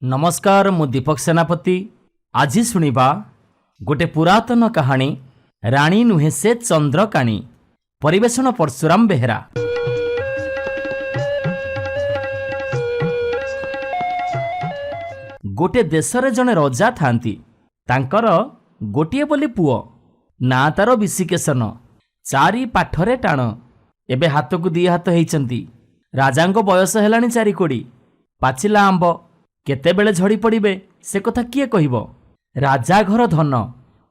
नमस्कार मु दीपक सेनापति। आज शुणा गोटे पुरातन कहानी राणी नुहे से चंद्रकाणी। परिवेषण परशुराम बेहेरा। गोटे देशरे जने रजा थांती। तांकर गोटिए बोली पुओ ना तार विशिकेशन। चारि पाठरे टाण। एबे हाथ को दी हाथ होइचंती। राजांको बयस हेलानी 4 कोड़ी। पाचिला आंब केतेबेले झड़ी पड़िबे से कथा किए कहिबो। राजा घर धन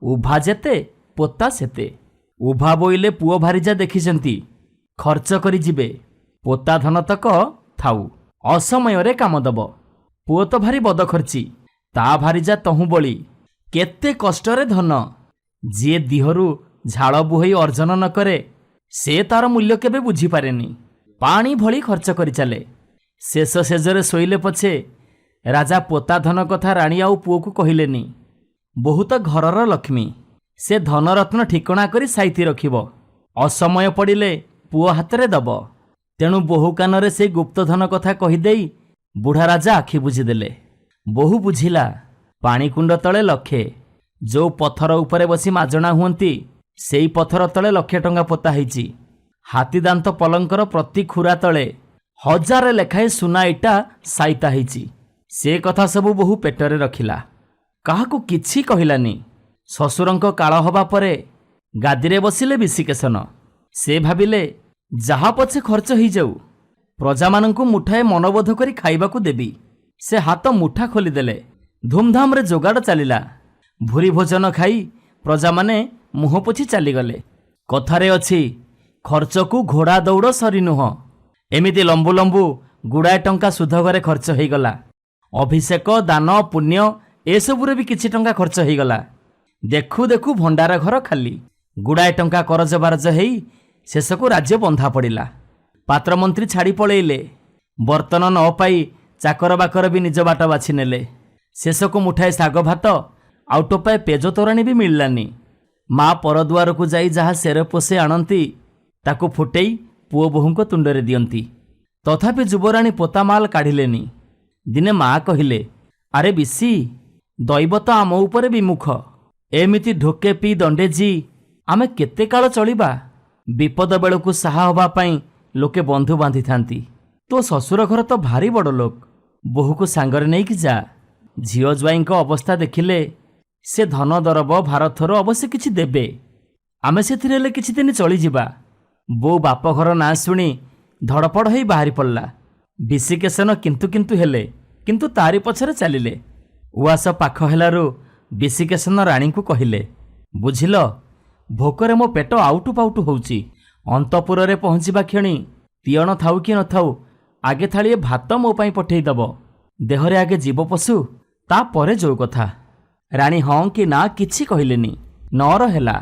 उभा जेते पोता सेते। उभा बोइले पुओ भारिजा देखिचंती खर्च करी जिबे। पोता धन तक थाउ असमय रे काम दब। पुओ तो भारी बद खर्ची। ता भारिजा तहु बळी केते कष्टरे धन। जे दिहरु झाड़ बुहई अर्जन न करे से तार मूल्य केबे बुझी पारेनी। पानी भली खर्च करी चले। शेष सेजरे शोइले पछे राजा पोता धन कथा राणी आउ पुओ को कहिलेनी। बहुत घरर लक्ष्मी से धनरत्न ठिकणा करी साइती रखिबो। असमय पड़िले पुओ हातरे दब। तेणु बोहू कानरे से गुप्त धन कथा कहिदेई बुढ़ा राजा आखि बुझीदेले। बोहू बुझिला पानी कुंड तले लक्षे। जो पथर उपरे बसी माजणा हुअंती सेई पथर तले लक्षे टंका पोता हैची। हाथीदांत पलंकर प्रति खुरा तले 1000 लेखाए सुना इटा साइता हैची। से कथा सबू बहु पेटरे रखिला। काहाकू किछि कहिलानी। ससुरंक काल हबा परे गादीरे बसिले विशिकेशन। से भाबिले जहा पछे खर्च ही जाऊ प्रजा मानंकु मुठाए मनबोध करी खाइबाकू देबी। से हाथ मुठा खोलिदेले। धूमधाम रे जोगाड़ चलिला। भूरी भोजन खाई प्रजा माने मुह पोछि चलीगले। कथारे अछि खर्चकू घोड़ा दौड़ सरी नुह। एमिति लंबू लंबू गुड़ाए टंका सुध घरे खर्च हो गला। अभिषेक दान पुण्य एसबुरे भी किछि टंका खर्च हो गला। देखु देखु भंडार घर खाली। गुड़ाए टंका करज बारज हेई शेषकू राज्य बंधा पड़िला। पात्र मंत्री छाड़ी पळेइले। बर्तन न पाई चाकर बाकर भी निज बाट बाछि नेले। शेषकू मुठाए साग भात आउ टोपाए पेज तोराणी भी मिललानी। माँ परदुआर को जाई जहा सेर पोसे आणंती ताकू फुटेई पुओ बोहूंको तुंडरे दियंती। तथापि जुबराणी पोता माल काढ़िलेनी। दिने माँ कहिले अरे बिसी दैव तो आम उपरे विमुख। एमिति ढोके पी दंडे जी आमे केते काल चलिबा। विपद बेलकू साहा हबा पई लोके बंधु बांधि थांती। तो ससुर घर तो भारी बड़ लोक। बोहू को सांगरे नहीं कि जा। झियो ज्वाईंको अवस्था देखिले से धन दरब भारतर अवश्य किछि देबे। आमे सेथिरे ले किछि दिन चली जिबा। बो बाप घर ना शुणी धड़पड़ होई बाहरी पड़ला। विशिकेशन किंतु किंतु हेले किंतु तारी पछरे चलिले। उआस पाख हेलारू विशिकेशन राणी को कहिले बुझिल भोकरे मो पेट आउटु पाउटु होउची। अंतपुर रे पहुंचीबा क्षणी तियण थाउ कि न थाउ आगे थाळिए भात मो पई पठेई दब। देहरे आगे जीव पशु ता परे जो कथा। राणी हाँ कि ना किछि कहिलेनी। नर हेला।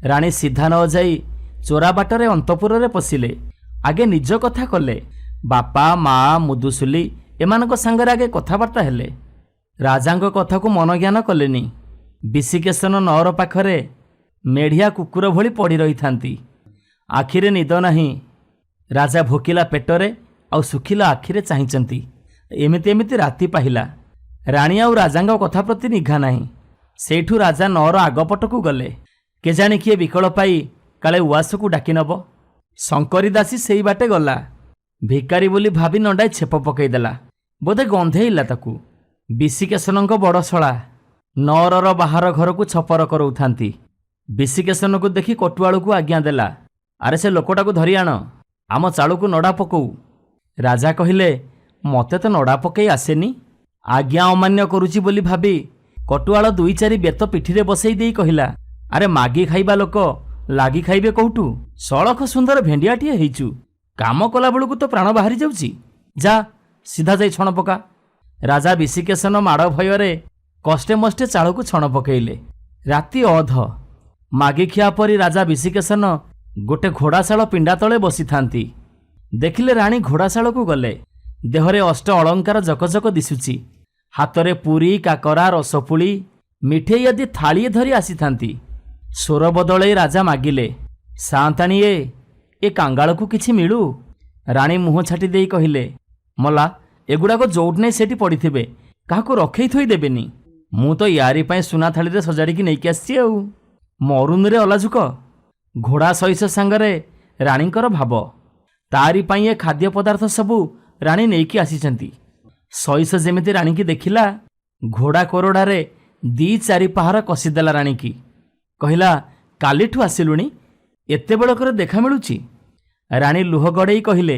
राणी सीधा न जाई चोरा बाटरे अंतपुर रे पशिले। आगे निज कथा कले। बापा माँ मुदुसुली एमानक सांगरे आगे कथबार्ता हेले। राजांको कथा को मन ज्ञान कलेनी। विशिकेशन नर पाखरे मेढ़िया कुकुर भली पड़ी रही थांती। आखिरे निद नाही। राजा भोकिला पेटरे आउ सुखिला आखिरे चाहिचंती। एमिति एमिति राति पाहिला। राणी आउ राजांको कथा प्रति निघा नाही। सेठू राजा नर आगपटकू गले। केजाणी किए विकल पाई काले उआसकू डाकी नब। शंकरी दासी सेई बाटे गला। भिकारी बोली भाभी नंडाई छेप पकईदेला। बोधे गंधेइला ताकू। विशिकेशनंको बड़ शला नरर बाहर घर को छपर करौथांती। विशिकेशन को देखी कटुआलू को आज्ञा देला अरे से लोकटा को धरी आण आम चालू को नड़ा पकऊ। राजा कहिले मते तो नड़ा पकई आसेनी। आज्ञा अमान्य करुची बोली भाभी कटुआल 2-4 बेत पिठीरे बसई देई कहिला अरे मागी खाइबा लोक लागी खाइबे कोउटू। सड़ख सुंदर भेंडियाटिए हेइचू। काम कला बेलू तो प्राण बाहरी जाउची। जा सीधा जाई छण पका। राजा विशिकेशन माड़ भୟରେ कष्टे मष्टे चाल को छण पकईले। राति अध मागी खिया परी राजा विशिकेशन गोटे घोड़ाशाल पिंडा तले बसी थांती। देखिले राणी घोड़ाशाल को गले। देहरे अष्ट अलंकार जकजक दिसुची। हातरे पुरी काकरा रसपुली मिठेई आदि थाळीए धरी आसी थांती। स्वर बदलई राजा मागिले सान्ताणीए ए कांगाल को किछि मिलू। राणी मुह छाटी देई कहिले मला एगुड़ाक जोट नहीं सेठी पड़ी थे କାହାକୁ ରଖେଇ ଥୋଇ ଦେବେନି। ମୁଁ ତ ୟାରି ପାଇଁ ସୁନା ଥାଳିରେ ସଜାଡ଼ିକି ନେଇକି ଆସିଛି ଆଉ। ମରୁନରେ ଅଲାଜୁକ। ଘୋଡ଼ା ସଇସ ସାଙ୍ଗରେ ରାଣୀଙ୍କର ଭାବ। ତାରି ପାଇଁ ଏ ଖାଦ୍ୟ ପଦାର୍ଥ ସବୁ ରାଣୀ ନେଇକି ଆସିଛନ୍ତି। ସଇସ ଯେମିତି ରାଣୀକି ଦେଖିଲା, ଘୋଡ଼ା କୋରଡ଼ାରେ 2-4 ପାହାର କଷିଦେଲା ରାଣୀକି। କହିଲା, କାଲିଠୁ ଆସିଲୁଣି, ଏତେବେଳକରେ ଦେଖା ମିଳୁଛି? ରାଣୀ ଲୁହ ଗଡ଼େଇ କହିଲେ,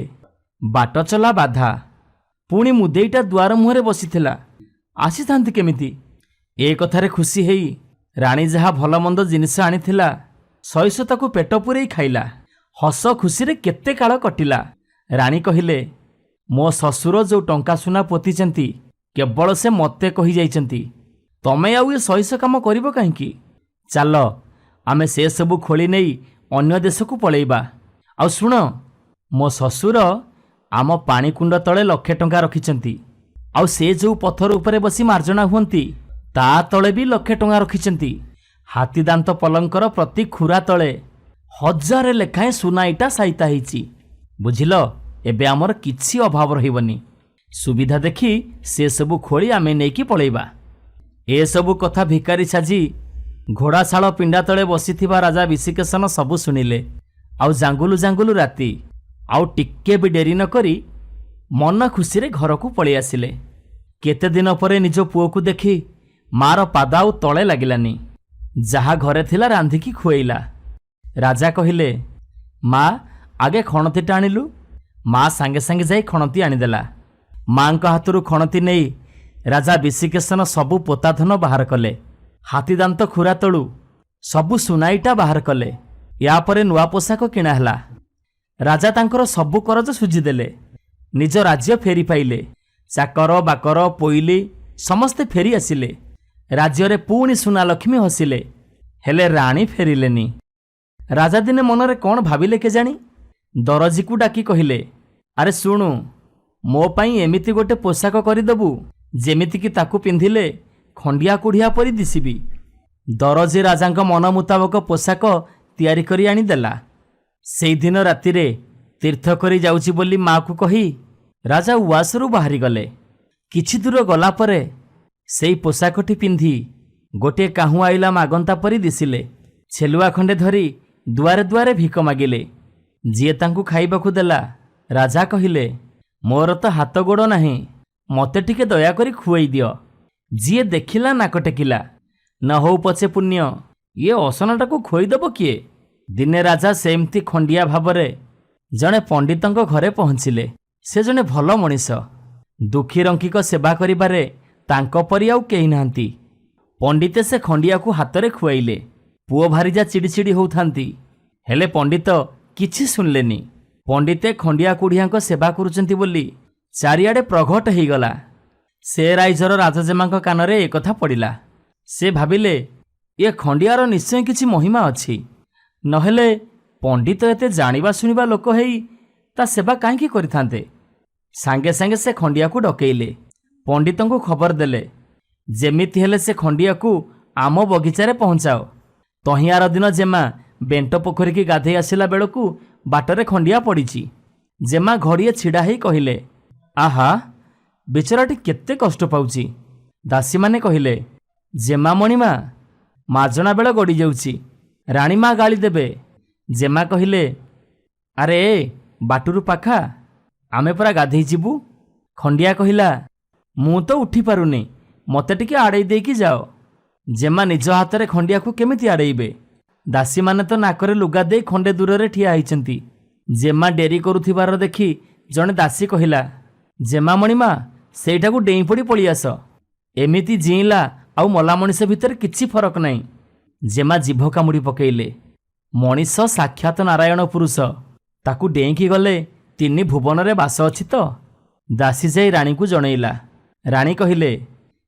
ବାଟ ଚଲା ବାଧା। ପୁଣି ମୁଦେଇଟା ଦୁଆର ମୁହଁରେ ବସିଥିଲା, ଆସିଥାନ୍ତି କେମିତି? ଏ କଥାରେ ଖୁସି ହେଇ ରାଣୀ ଯାହା ଭଲ ମନ୍ଦ ଜିନିଷ ଆଣିଥିଲା ସଇସ ତାକୁ ପେଟ ପୂରେଇ ଖାଇଲା। ହସ ଖୁସିରେ କେତେ କାଳ କଟିଲା। ରାଣୀ କହିଲେ, ମୋ ଶ୍ୱଶୁର ଯେଉଁ ଟଙ୍କା ସୁନା ପୋତିଛନ୍ତି କେବଳ ସେ ମୋତେ କହିଯାଇଛନ୍ତି। ତମେ ଆଉ ଏ ସଇସ କାମ କରିବ କାହିଁକି? ଚାଲ ଆମେ ସେସବୁ ଖୋଳି ନେଇ ଅନ୍ୟ ଦେଶକୁ ପଳେଇବା। ଆଉ ଶୁଣ, ମୋ ଶ୍ୱଶୁର ଆମ ପାଣିକୁଣ୍ଡ ତଳେ 1,00,000 ଟଙ୍କା ରଖିଛନ୍ତି। ଆଉ ସେ ଯେଉଁ ପଥର ଉପରେ ବସି ମାର୍ଜନା ହୁଅନ୍ତି ତା ତଳେ ବି 1,00,000 ଟଙ୍କା ରଖିଛନ୍ତି। ହାତୀଦାନ୍ତ ପଲଙ୍କର ପ୍ରତି ଖୁରା ତଳେ 1000 ଲେଖାଏଁ ସୁନା ଇଟା ସାଇତା ହେଇଛି। ବୁଝିଲ, ଏବେ ଆମର କିଛି ଅଭାବ ରହିବନି। ସୁବିଧା ଦେଖି ସେସବୁ ଖୋଳି ଆମେ ନେଇକି ପଳେଇବା। ଏସବୁ କଥା ଭିକାରୀ ସାଜି ଘୋଡ଼ାଶାଳ ପିଣ୍ଡା ତଳେ ବସିଥିବା ରାଜା ବିଶିକେଶନ ସବୁ ଶୁଣିଲେ। ଆଉ ଜାଙ୍ଗୁଲୁ ଜାଙ୍ଗୁଲୁ ରାତି। ଆଉ ଟିକେ ବି ଡେରି ନ କରି ମନ ଖୁସିରେ ଘରକୁ ପଳେଇ ଆସିଲେ। କେତେ ଦିନ ପରେ ନିଜ ପୁଅକୁ ଦେଖି ମାର ପାଦ ଆଉ ତଳେ ଲାଗିଲାନି। ଯାହା ଘରେ ଥିଲା ରାନ୍ଧିକି ଖୁଆଇଲା। ରାଜା କହିଲେ, ମା ଆଗେ ଖଣତିଟା ଆଣିଲୁ। ମା ସାଙ୍ଗେ ସାଙ୍ଗେ ଯାଇ ଖଣତି ଆଣିଦେଲା। ମାଙ୍କ ହାତରୁ ଖଣତି ନେଇ ରାଜା ବିଶିକେଶନ ସବୁ ପୋତାଧନ ବାହାର କଲେ। ହାତୀଦାନ୍ତ ଖୁରା ତଳୁ ସବୁ ସୁନାଇଟା ବାହାର କଲେ। ୟାପରେ ନୂଆ ପୋଷାକ କିଣା ହେଲା। ରାଜା ତାଙ୍କର ସବୁ କରଜ ଶୁଝିଦେଲେ। ନିଜ ରାଜ୍ୟ ଫେରି ପାଇଲେ। ଚାକର ବାକର ପୋଇଲି ସମସ୍ତେ ଫେରି ଆସିଲେ। ରାଜ୍ୟରେ ପୁଣି ସୁନା ଲକ୍ଷ୍ମୀ ହସିଲେ। ହେଲେ ରାଣୀ ଫେରିଲେନି। ରାଜା ଦିନେ ମନରେ କ'ଣ ଭାବିଲେ କେଜାଣି, ଦରଜିକୁ ଡାକି କହିଲେ, ଆରେ ଶୁଣୁ, ମୋ ପାଇଁ ଏମିତି ଗୋଟେ ପୋଷାକ କରିଦେବୁ ଯେମିତିକି ତାକୁ ପିନ୍ଧିଲେ ଖଣ୍ଡିଆ କୁଢ଼ିଆ ପରି ଦିଶିବି। ଦରଜି ରାଜାଙ୍କ ମନ ମୁତାବକ ପୋଷାକ ତିଆରି କରି ଆଣିଦେଲା। ସେଇଦିନ ରାତିରେ ତୀର୍ଥ କରି ଯାଉଛି ବୋଲି ମା'କୁ କହି ରାଜା ଉଆସରୁ ବାହାରିଗଲେ। କିଛି ଦୂର ଗଲା ପରେ ସେଇ ପୋଷାକଟି ପିନ୍ଧି ଗୋଟିଏ କାହୁଁ ଆଇଲା ମାଗନ୍ତା ପରି ଦିଶିଲେ। ଛେଲୁଆ ଖଣ୍ଡେ ଧରି ଦୁଆରେ ଦୁଆରେ ଭିକ ମାଗିଲେ। ଯିଏ ତାଙ୍କୁ ଖାଇବାକୁ ଦେଲା। ରାଜା କହିଲେ, ମୋର ତ ହାତ ଗୋଡ଼ ନାହିଁ, ମୋତେ ଟିକେ ଦୟାକରି ଖୁଆଇ ଦିଅ। ଯିଏ ଦେଖିଲା ନାକ ଟେକିଲା। ନ ହଉ ପଛେ ପୁଣ୍ୟ, ଇଏ ଅସନାଟାକୁ ଖୋଇଦେବ କିଏ? ଦିନେ ରାଜା ସେମିତି ଖଣ୍ଡିଆ ଭାବରେ ଜଣେ ପଣ୍ଡିତଙ୍କ ଘରେ ପହଞ୍ଚିଲେ। ସେ ଜଣେ ଭଲ ମଣିଷ। ଦୁଃଖୀ ରଙ୍କିଙ୍କ ସେବା କରିବାରେ ତାଙ୍କ ପରି ଆଉ କେହି ନାହାନ୍ତି। ପଣ୍ଡିତେ ସେ ଖଣ୍ଡିଆକୁ ହାତରେ ଖୁଆଇଲେ। ପୁଅ ଭାରିଜା ଚିଡ଼ି ଚିଡ଼ି ହେଉଥାନ୍ତି, ହେଲେ ପଣ୍ଡିତ କିଛି ଶୁଣିଲେନି। ପଣ୍ଡିତେ ଖଣ୍ଡିଆ କୁଢ଼ିଆଙ୍କ ସେବା କରୁଛନ୍ତି ବୋଲି ଚାରିଆଡ଼େ ପ୍ରଘଟ ହେଇଗଲା। ସେ ରାଇଜର ରାଜଜେମାଙ୍କ କାନରେ ଏକଥା ପଡ଼ିଲା। ସେ ଭାବିଲେ, ଏ ଖଣ୍ଡିଆର ନିଶ୍ଚୟ କିଛି ମହିମା ଅଛି, ନହେଲେ ପଣ୍ଡିତ ଏତେ ଜାଣିବା ଶୁଣିବା ଲୋକ ହେଇ ତା ସେବା କାହିଁକି କରିଥାନ୍ତେ? ସାଙ୍ଗେ ସାଙ୍ଗେ ସେ ଖଣ୍ଡିଆକୁ ଡକେଇଲେ। ପଣ୍ଡିତଙ୍କୁ ଖବର ଦେଲେ, ଯେମିତି ହେଲେ ସେ ଖଣ୍ଡିଆକୁ ଆମ ବଗିଚାରେ ପହଞ୍ଚାଅ। ତହିଁଆର ଦିନ ଜେମା ବେଣ୍ଟ ପୋଖରୀକି ଗାଧେଇ ଆସିଲା ବେଳକୁ ବାଟରେ ଖଣ୍ଡିଆ ପଡ଼ିଛି। ଜେମା ଘଡ଼ିଏ ଛିଡ଼ା ହେଇ କହିଲେ, ଆହା, ବିଚରାଟି କେତେ କଷ୍ଟ ପାଉଛି। ଦାସୀମାନେ କହିଲେ, ଜେମା ମଣିମା, ମାଜଣା ବେଳ ଗଡ଼ି ଯାଉଛି, ରାଣୀମା ଗାଳି ଦେବେ। ଜେମା କହିଲେ, ଆରେ ବାଟୁରୁ ପାଖା, ଆମେ ପରା ଗାଧେଇ ଯିବୁ। ଖଣ୍ଡିଆ କହିଲା, ମୁଁ ତ ଉଠି ପାରୁନି, ମୋତେ ଟିକେ ଆଡ଼େଇ ଦେଇକି ଯାଅ। ଜେମା ନିଜ ହାତରେ ଖଣ୍ଡିଆକୁ କେମିତି ଆଡ଼େଇବେ? ଦାସୀମାନେ ତ ନାକରେ ଲୁଗା ଦେଇ ଖଣ୍ଡେ ଦୂରରେ ଠିଆ ହେଇଛନ୍ତି। ଜେମା ଡେରି କରୁଥିବାର ଦେଖି ଜଣେ ଦାସୀ କହିଲା, ଜେମା ମଣିମା, ସେଇଟାକୁ ଡେଇଁ ପଡ଼ି ପଳିଆସ। ଏମିତି ଜିଇଁଲା ଆଉ ମଲା ମଣିଷ ଭିତରେ କିଛି ଫରକ ନାହିଁ। ଜେମା ଜିଭ କାମୁଡ଼ି ପକେଇଲେ। ମଣିଷ ସାକ୍ଷାତ ନାରାୟଣ ପୁରୁଷ, ତାକୁ ଡେଇଁକି ଗଲେ 3 ଭୁବନରେ ବାସ ଅଛି ତ? ଦାସୀ ଯାଇ ରାଣୀକୁ ଜଣେଇଲା। ରାଣୀ କହିଲେ,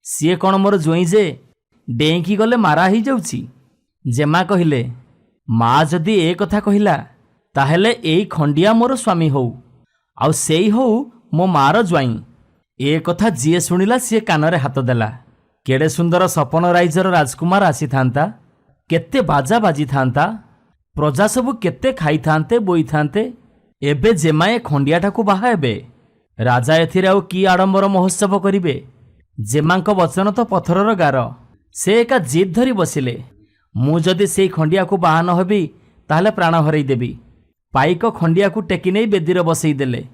ସିଏ କ'ଣ ମୋର ଜ୍ୱଇଁ ଯେ ଡେଇଁକି ଗଲେ ମାରା ହେଇଯାଉଛି? ଜେମା କହିଲେ, ମା ଯଦି ଏ କଥା କହିଲା, ତାହେଲେ ଏଇ ଖଣ୍ଡିଆ ମୋର ସ୍ୱାମୀ ହଉ, ଆଉ ସେଇ ହଉ ମୋ ମାର ଜ୍ୱାଇଁ। ଏ କଥା ଯିଏ ଶୁଣିଲା ସିଏ କାନରେ ହାତ ଦେଲା। କେଡ଼େ ସୁନ୍ଦର ସପନ ରାଇଜର ରାଜକୁମାର ଆସିଥାନ୍ତା, କେତେ ବାଜା ବାଜିଥାନ୍ତା, ପ୍ରଜା ସବୁ କେତେ ଖାଇଥାନ୍ତେ ବୋଇଥାନ୍ତେ। ଏବେ ଜେମାଏ ଖଣ୍ଡିଆଟାକୁ ବାହା ହେବେ। ରାଜା ଏଥିରେ ଆଉ କି ଆଡ଼ମ୍ବର ମହୋତ୍ସବ କରିବେ? जेमाଙ୍କ वचन तो पथरर गार। से एका जिद धरी बसिले, मु जदि से खंडिया को बाहा न हेबी ताहले प्राण हरई देबी। पाइक खंडिया को टेकी नहीं बेदीर बसई देले।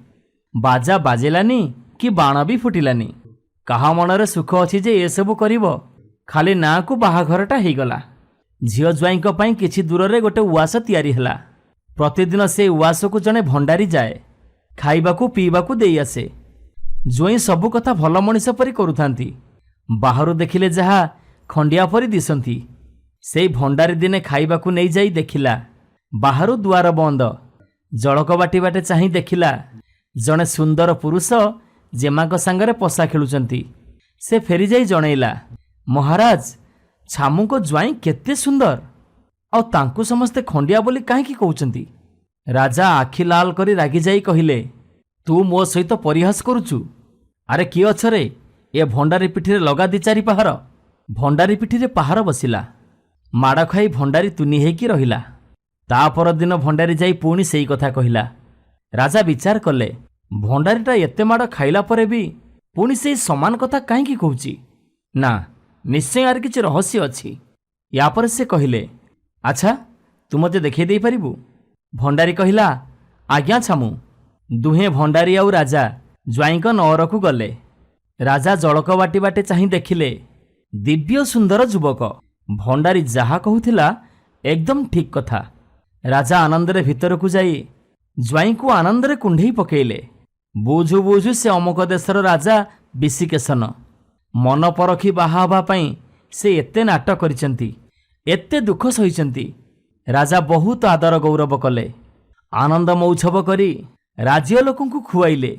बाजा बाजिलानी कि बाण भी फुटिलानी। कहा मनरे सुख अछि जे ए सबु करिवो, खाली ना को बाहाघरटा हेगला। झियो ज्वाईंक पई किछि दूर रे गोटे उआस तयारी हला। प्रतिदिन से उआस को जने भंडारी जाए, खाइबाकू पीबाकू देई आसे। ज्वाई सबु कथा भल मनिष परी करुथांती। बाहरु देखिले जहा खंडिया परी दिसंती। सेई भंडारी दिने खाइबाकू नहीं जाई देखिला, बाहरु दुआर बंद। जड़क बाटी बाटे चाही देखिला, जने सुंदर पुरुष जेमाक सांगरे पसा खेलुचंती। से फेरी जाई जणैला, महाराज छामू को ज्वाई केते सुंदर, और तांकु समस्ते खंडिया बोली काहेकि कहउचंती। राजा आखि लाल करी रागी जाई कहिले, तू मो सहित परिहास करुचु। अरे कि अछरे, ए भंडारी पिठिरे लगा दी चारि पहाड़। भंडारी पिठिरे पहाड़ बसिला। माड़ खाई भंडारी तुनी हेकी रहिला। ता पर दिन भंडारी जाई पुणी सेई कथा कहिला। राजा विचार कले, भंडारीटा एते माड़ खाइला परे भी पुणी सेई समान कथा काहेकि कहउची। ना, निश्चय आर किछि रहस्य अछि। या पर से कहिले, अच्छा तू मते देखै देई परिबु। भंडारी कहिला, आज्ञा छामू। दुहे भंडारी आउ राजा ज्वाईंक नौरकू गले। राजा जड़क बाटी बाटे चाही देखिले, दिव्य सुंदर युवक। भंडारी जहा कहूथिला एकदम ठीक कथा। राजा आनंदरे भितरकू जाई ज्वाईंकू आनंदरे कुंढेई पकेइले। बुझु बुझु से अमुक देशर राजा विशिकेशन। मन परखी बाहा हवा पई से एते नाटक करिसेंती, एते दुख सहिसेंती। राजा बहुत आदर गौरव कले। आनंद मौछव करी राज्य लोकंकु खुआइले।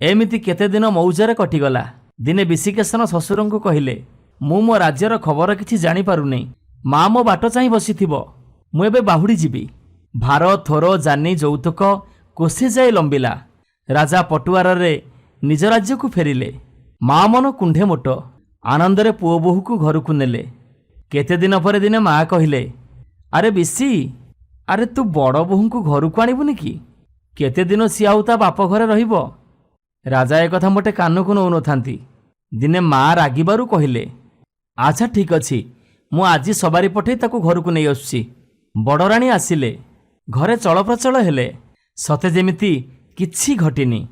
एमिति केते दिन मौजरे कटिगला। दिने विशिकेशन शशुरंकु कहिले, मु मो राज्यर खबर किछि जानि पारुनै। मा मो बाट चाहि बसिथिबो, मु एबे बाहुडी जीवी। भार थोर जानी यौतुक कोसे जाए लंबिला। राजा पटुआर रे निज राज्य को फेरिले। मा मन कुंढे मोट आनंदरे पुओ बोहू को घर को नेले। केते दिन पर दिने माँ कहिले, अरे बिसी, अरे तू बड़ बोहू को घर को आणबुनि कि? केते दिन सी आउ ता बाप घरे रहिबो। राजा एक कथा मोटे कानकु नौ नथांती। दिने माँ रागिबारु कहिले, अच्छा ठीक अछि, मु आजी सवारी पठे ताकू घर को नहीं आसुची। बड़ राणी आसिले, घरे चलप्रचल हेले, सते जेमिति किछि घटिनी।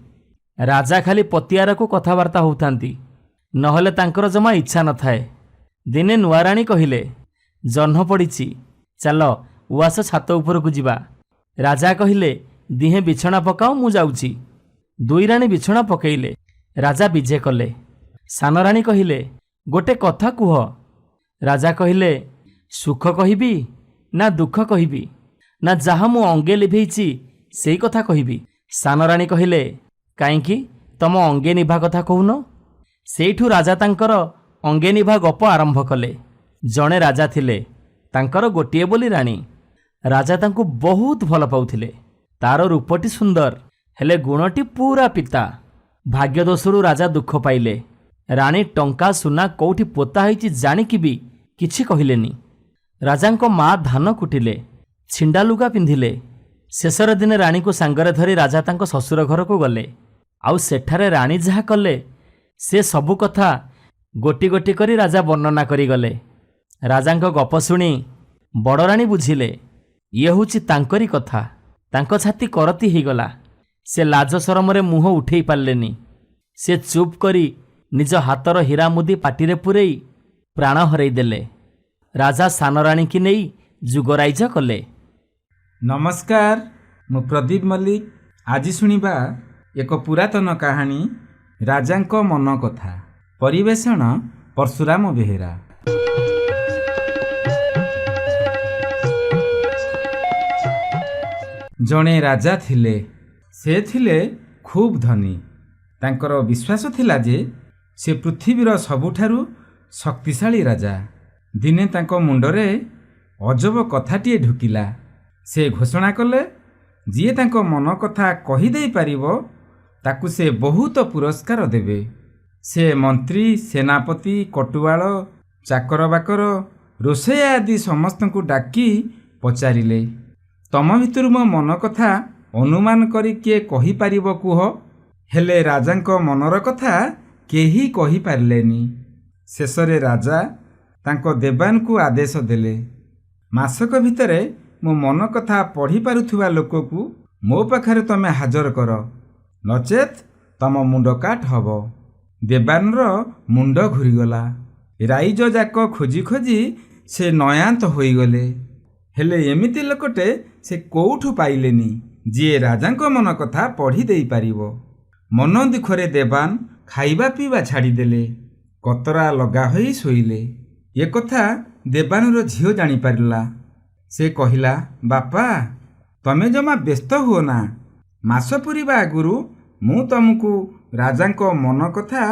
राजा खाली पतियार को कथबार्ता होउथांती, नहले तांकर जमा इच्छा न थाए। दिने नुआ राणी कहिले, जह्न पड़िछि, चल उआस छात ऊपर को जिबा। राजा कहिले, दिहे बिछଣା पकाओ, मु जाउछि। दुई राणी बिछଣା पकेइले। राजा विजे कले। सान राणी कहिले, गोटे कथा कुह। राजा कहिले, सुख कहिबी ना दुख कहिबी, ना जहा मु अंगे लिभेइछि सेई कथा कहिबी। सान राणी कहिले, काईकि तम अंगे निभा कथा कहून। सेठू राजा तांकर अंगे निभा गप आरंभ कले। जणे राजा थिले, तांकर गोटिए बोली राणी। राजा तांकु बहुत भल पाउथिले। तार रूपटी सुंदर, हेले गुणटी पूरा पिता। भाग्य दोषरू राजा दुख पाइले। राणी टंका सुना कौठी पोता होइछि जानिकि भी किछि कहिलेनी। राजांको माँ धान कुटिले, छिंडा लुगा पिंधिले। शेषर दिने राणी को सांगरे धरी राजा तांको ससुर घर को गले। आउ सेठारे राणी जहा कले से सबु कथा गोटी गोटी करी राजा वर्णना करी गले। राजांको गप शुणी बड़ राणी बुझिले ये होछि तांकरी कथा। तांको छाती करती ही गला। से लाज शरमरे मुह उठेई पारलेनी। से चुप करी निज हातर हीरा मुदी पाटिरे पुरेई प्राण हरई देले। राजा सान राणी की नहीं जुगराइज कले। नमस्कार, मु प्रदीप मल्लिक। आज शुणिबा एक पुरातन कहानी राजांको मन कथा। परिवेषण परशुराम बेहेरा। जणे राजा थिले। से थिले खूब धनी। तांकर विश्वास थिला जे से पृथ्वीर सबुठारु शक्तिशाली राजा। दिने तांको मुंडरे अजब कथाटिए ढुकिला। से घोषणा कले जिए तांको मन कथा कही देई पारिबो ताकू से बहुत पुरस्कार देबे। से मंत्री, सेनापति, कटुआल, चाकर बाकर, रोषैया आदि समस्तଙ୍କୁ डाकी पचारिले, तम भितरु मो मन कथा अनुमान करी किए कही पारिबो कुह। हेले राजांको मनर कथा କେହି କହିପାରିଲେନି। ଶେଷରେ ରାଜା ତାଙ୍କ ଦେବାନଙ୍କୁ ଆଦେଶ ଦେଲେ, ମାସକ ଭିତରେ ମୋ ମନ କଥା ପଢ଼ିପାରୁଥିବା ଲୋକକୁ ମୋ ପାଖରେ ତମେ ହାଜର କର, ନଚେତ୍ ତମ ମୁଣ୍ଡ କାଟ ହେବ। ଦେବାନର ମୁଣ୍ଡ ଘୂରିଗଲା। ରାଇଜ ଯାକ ଖୋଜି ଖୋଜି ସେ ନୟାନ୍ତ ହୋଇଗଲେ। ହେଲେ ଏମିତି ଲୋକଟେ ସେ କୋଉଠୁ ପାଇଲେନି ଯିଏ ରାଜାଙ୍କ ମନ କଥା ପଢ଼ି ଦେଇପାରିବ। ମନ ଦୁଃଖରେ ଦେବାନ ଖାଇବା ପିଇବା ଛାଡ଼ିଦେଲେ, କତରା ଲଗା ହୋଇ ଶୋଇଲେ। ଏ କଥା ଦେବାନର ଝିଅ ଜାଣିପାରିଲା। ସେ କହିଲା, ବାପା, ତମେ ଜମା ବ୍ୟସ୍ତ ହୁଅ ନା। ମାସ ପୂରିବା ଆଗରୁ ମୁଁ ତମକୁ ରାଜାଙ୍କ ମନ କଥା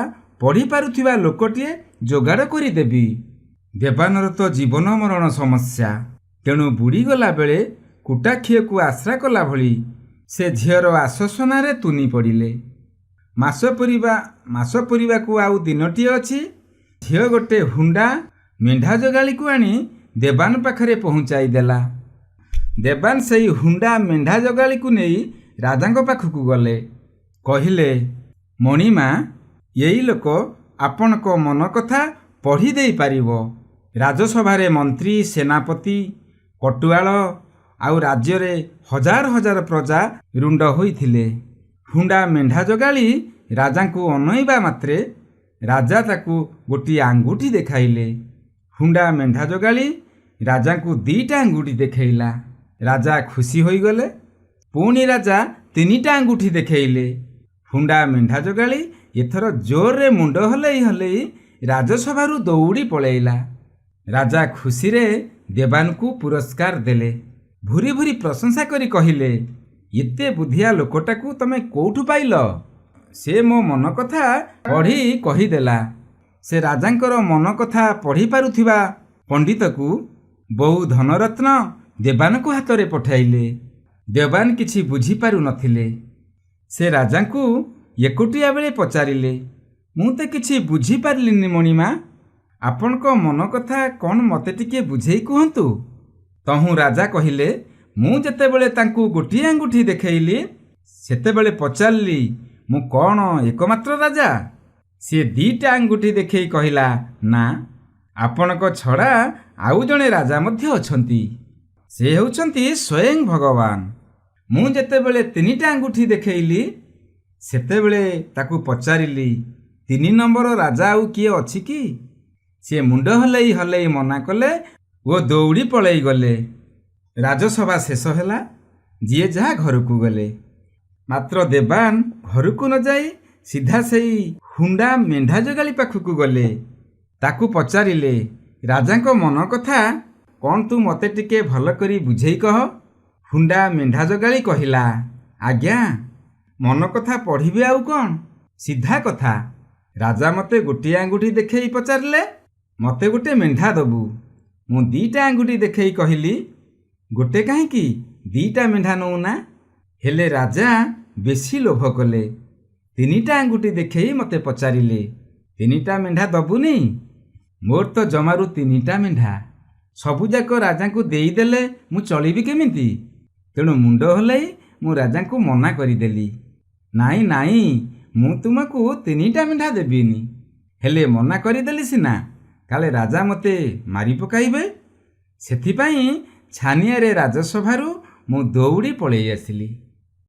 ପଢ଼ିପାରୁଥିବା ଲୋକଟିଏ ଯୋଗାଡ଼ କରିଦେବି। ଦେବାନର ତ ଜୀବନ ମରଣ ସମସ୍ୟା। ତେଣୁ ବୁଡ଼ିଗଲା ବେଳେ କୁଟାଖିଏକୁ ଆଶ୍ରା କଲା ଭଳି ସେ ଝିଅର ଆଶ୍ୱାସନାରେ ତୁନି ପଡ଼ିଲେ। ମାସ ପୂରିବାକୁ ଆଉ ଦିନଟିଏ ଅଛି। ଝିଅ ଗୋଟେ ହୁଣ୍ଡା ମେଣ୍ଢା ଜଗାଳିକୁ ଆଣି ଦେବାନ ପାଖରେ ପହଞ୍ଚାଇ ଦେଲା। ଦେବାନ ସେଇ ହୁଣ୍ଡା ମେଣ୍ଢା ଜଗାଳିକୁ ନେଇ ରାଜାଙ୍କ ପାଖକୁ ଗଲେ। କହିଲେ, ମଣିମା, ଏଇ ଲୋକ ଆପଣଙ୍କ ମନ କଥା ପଢ଼ି ଦେଇପାରିବ। ରାଜସଭାରେ ମନ୍ତ୍ରୀ, ସେନାପତି, କଟୁଆଳ ଆଉ ରାଜ୍ୟରେ ହଜାର ହଜାର ପ୍ରଜା ରୁଣ୍ଡ ହୋଇଥିଲେ। ହୁଣ୍ଡା ମେଣ୍ଢା ଜଗାଳି ରାଜାଙ୍କୁ ଅନାଇବା ମାତ୍ରେ ରାଜା ତାକୁ ଗୋଟିଏ ଆଙ୍ଗୁଠି ଦେଖାଇଲେ। ହୁଣ୍ଡା ମେଣ୍ଢା ଜଗାଳି ରାଜାଙ୍କୁ 2ଟା ଆଙ୍ଗୁଠି ଦେଖାଇଲା। ରାଜା ଖୁସି ହୋଇଗଲେ। ପୁଣି ରାଜା 3ଟା ଆଙ୍ଗୁଠି ଦେଖାଇଲେ। ହୁଣ୍ଡା ମେଣ୍ଢା ଜଗାଳି ଏଥର ଜୋରରେ ମୁଣ୍ଡ ହଲେଇ ହଲେଇ ରାଜସଭାରୁ ଦୌଡ଼ି ପଳେଇଲା। ରାଜା ଖୁସିରେ ଦେବାନଙ୍କୁ ପୁରସ୍କାର ଦେଲେ। ଭୁରି ଭୁରି ପ୍ରଶଂସା କରି କହିଲେ, ଏତେ ବୁଦ୍ଧିଆ ଲୋକଟାକୁ ତମେ କୋଉଠୁ ପାଇଲ? ସେ ମୋ ମନ କଥା ପଢ଼ି କହିଦେଲା। ସେ ରାଜାଙ୍କର ମନ କଥା ପଢ଼ିପାରୁଥିବା ପଣ୍ଡିତକୁ ବହୁ ଧନରତ୍ନ ଦେବାନଙ୍କ ହାତରେ ପଠାଇଲେ। ଦେବାନ କିଛି ବୁଝିପାରୁ ନଥିଲେ। ସେ ରାଜାଙ୍କୁ ଏକୁଟିଆ ବେଳେ ପଚାରିଲେ, ମୁଁ ତ କିଛି ବୁଝିପାରିଲିନି ମଣିମା, ଆପଣଙ୍କ ମନ କଥା କ'ଣ ମୋତେ ଟିକେ ବୁଝେଇ କୁହନ୍ତୁ। ତହୁଁ ରାଜା କହିଲେ, ମୁଁ ଯେତେବେଳେ ତାଙ୍କୁ ଗୋଟିଏ ଆଙ୍ଗୁଠି ଦେଖାଇଲି ସେତେବେଳେ ପଚାରିଲି, ମୁଁ କ'ଣ ଏକମାତ୍ର ରାଜା? ସିଏ 2ଟା ଆଙ୍ଗୁଠି ଦେଖାଇ କହିଲା, ନା, ଆପଣଙ୍କ ଛଡ଼ା ଆଉ ଜଣେ ରାଜା ମଧ୍ୟ ଅଛନ୍ତି। ସେ ହେଉଛନ୍ତି ସ୍ୱୟଂ ଭଗବାନ। ମୁଁ ଯେତେବେଳେ 3ଟା ଆଙ୍ଗୁଠି ଦେଖାଇଲି ସେତେବେଳେ ତାକୁ ପଚାରିଲି, 3 ନମ୍ବର ରାଜା ଆଉ କିଏ ଅଛି କି? ସେ ମୁଣ୍ଡ ହଲେଇ ହଲେଇ ମନା କଲେ ଓ ଦୌଡ଼ି ପଳେଇ ଗଲେ। ରାଜସଭା ଶେଷ ହେଲା। ଯିଏ ଯାହା ଘରକୁ ଗଲେ। ମାତ୍ର ଦେବାନ ଘରକୁ ନ ଯାଇ ସିଧା ସେଇ ହୁଣ୍ଡା ମେଣ୍ଢା ଜଗାଳି ପାଖକୁ ଗଲେ। ତାକୁ ପଚାରିଲେ, ରାଜାଙ୍କ ମନ କଥା କ'ଣ ତୁ ମୋତେ ଟିକେ ଭଲ କରି ବୁଝେଇ କହ। ହୁଣ୍ଡା ମେଣ୍ଢା ଜଗାଳି କହିଲା, ଆଜ୍ଞା, ମନ କଥା ପଢ଼ିବି ଆଉ କ'ଣ, ସିଧା କଥା। ରାଜା ମୋତେ ଗୋଟିଏ ଆଙ୍ଗୁଠି ଦେଖାଇ ପଚାରିଲେ, ମୋତେ ଗୋଟେ ମେଣ୍ଢା ଦେବୁ। ମୁଁ 2ଟା ଆଙ୍ଗୁଠି ଦେଖାଇ କହିଲି, ଗୋଟେ କାହିଁକି 2ଟା ମେଣ୍ଢା ନେଉନା। ହେଲେ ରାଜା ବେଶୀ ଲୋଭ କଲେ। 3ଟା ଆଙ୍ଗୁଠି ଦେଖାଇ ମୋତେ ପଚାରିଲେ, 3ଟା ମେଣ୍ଢା ଦେବୁନି? ମୋର ତ ଜମାରୁ 3ଟା ମେଣ୍ଢା। ସବୁଯାକ ରାଜାଙ୍କୁ ଦେଇଦେଲେ ମୁଁ ଚଳିବି କେମିତି? ତେଣୁ ମୁଣ୍ଡ ହଲେଇ ମୁଁ ରାଜାଙ୍କୁ ମନା କରିଦେଲି, ନାଇଁ ନାଇଁ, ମୁଁ ତୁମକୁ 3ଟା ମେଣ୍ଢା ଦେବିନି। ହେଲେ ମନା କରିଦେଲି ସିନା, କାଳେ ରାଜା ମୋତେ ମାରି ପକାଇବେ। ସେଥିପାଇଁ ଛାନିଆରେ ରାଜସଭାରୁ ମୁଁ ଦୌଡ଼ି ପଳେଇ ଆସିଲି।